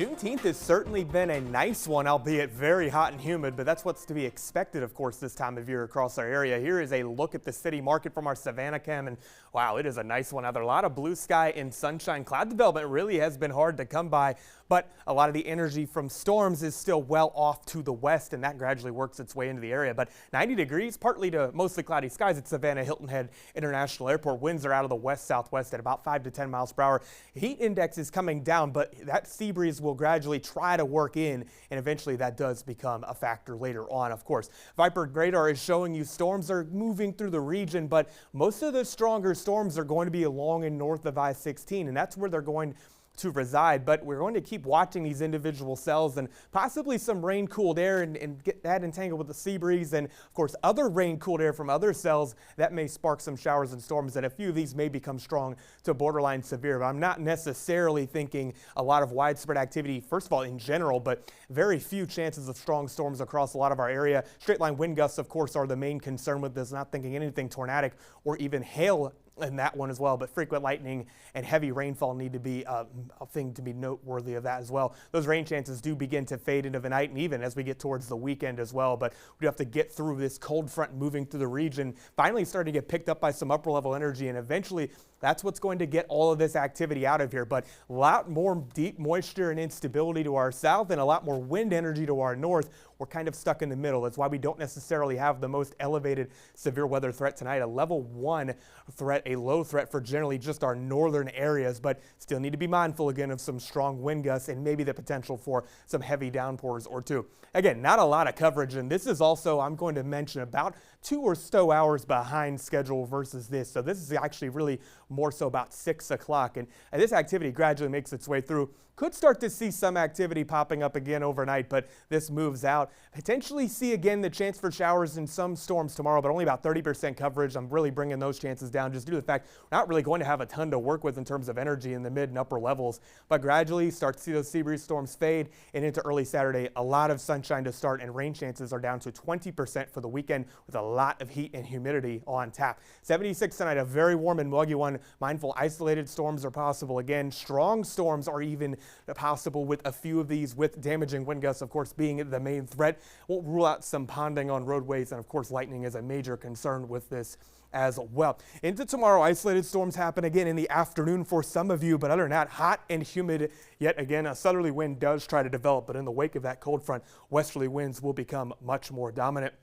Juneteenth has certainly been a nice one, albeit very hot and humid, but that's what's to be expected, of course, this time of year across our area. Here is a look at the city market from our Savannah cam, and wow, it is a nice one. Now, there are a lot of blue sky and sunshine. Cloud development really has been hard to come by, but a lot of the energy from storms is still well off to the west, and that gradually works its way into the area. But 90 degrees, partly to mostly cloudy skies at Savannah Hilton Head International Airport. Winds are out of the west-southwest at about 5 to 10 miles per hour. Heat index is coming down, but that sea breeze will gradually try to work in, and eventually that does become a factor later on, of course. Viper radar is showing you storms are moving through the region, but most of the stronger storms are going to be along and north of I-16, and that's where they're going to reside. But we're going to keep watching these individual cells and possibly some rain cooled air and get that entangled with the sea breeze, and of course other rain cooled air from other cells that may spark some showers and storms, and a few of these may become strong to borderline severe. But I'm not necessarily thinking a lot of widespread activity, first of all, in general, but very few chances of strong storms across a lot of our area. Straight line wind gusts, of course, are the main concern with this, not thinking anything tornadic or even hail in that one as well, but frequent lightning and heavy rainfall need to be a thing to be noteworthy of that as well. Those rain chances do begin to fade into the night and even as we get towards the weekend as well, but we have to get through this cold front moving through the region, finally starting to get picked up by some upper level energy, and eventually that's what's going to get all of this activity out of here. But a lot more deep moisture and instability to our south and a lot more wind energy to our north. We're kind of stuck in the middle. That's why we don't necessarily have the most elevated severe weather threat tonight. A level 1 threat, a low threat for generally just our northern areas, but still need to be mindful again of some strong wind gusts and maybe the potential for some heavy downpours or two. Again, not a lot of coverage, and this is also, I'm going to mention, about 2 or so hours behind schedule versus this. So this is actually really more so about 6 o'clock, and this activity gradually makes its way through. Could start to see some activity popping up again overnight, but this moves out. Potentially see again the chance for showers and some storms tomorrow, but only about 30% coverage. I'm really bringing those chances down just due to the fact we're not really going to have a ton to work with in terms of energy in the mid and upper levels, but gradually start to see those sea breeze storms fade, and into early Saturday, a lot of sunshine to start, and rain chances are down to 20% for the weekend with a lot of heat and humidity on tap. 76 tonight, a very warm and muggy one. Mindful isolated storms are possible again. Strong storms are even possible with a few of these, with damaging wind gusts, of course, being the main threat. Won't rule out some ponding on roadways, and of course lightning is a major concern with this as well. Into tomorrow, isolated storms happen again in the afternoon for some of you, but other than that, hot and humid yet again. A southerly wind does try to develop, but in the wake of that cold front, westerly winds will become much more dominant.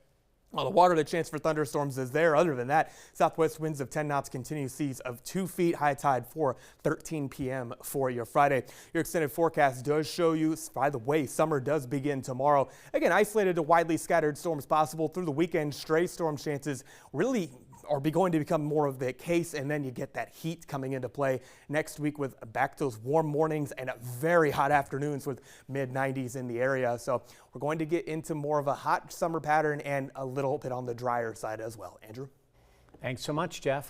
On the water, the chance for thunderstorms is there. Other than that, southwest winds of 10 knots, continuous seas of 2 feet, high tide for 13 p.m. for your Friday. Your extended forecast does show you, by the way, summer does begin tomorrow. Again, isolated to widely scattered storms possible through the weekend. Stray storm chances really are going to become more of the case, and then you get that heat coming into play next week with back to those warm mornings and very hot afternoons with mid-90s in the area. So we're going to get into more of a hot summer pattern and a little bit on the drier side as well. Andrew? Thanks so much, Jeff.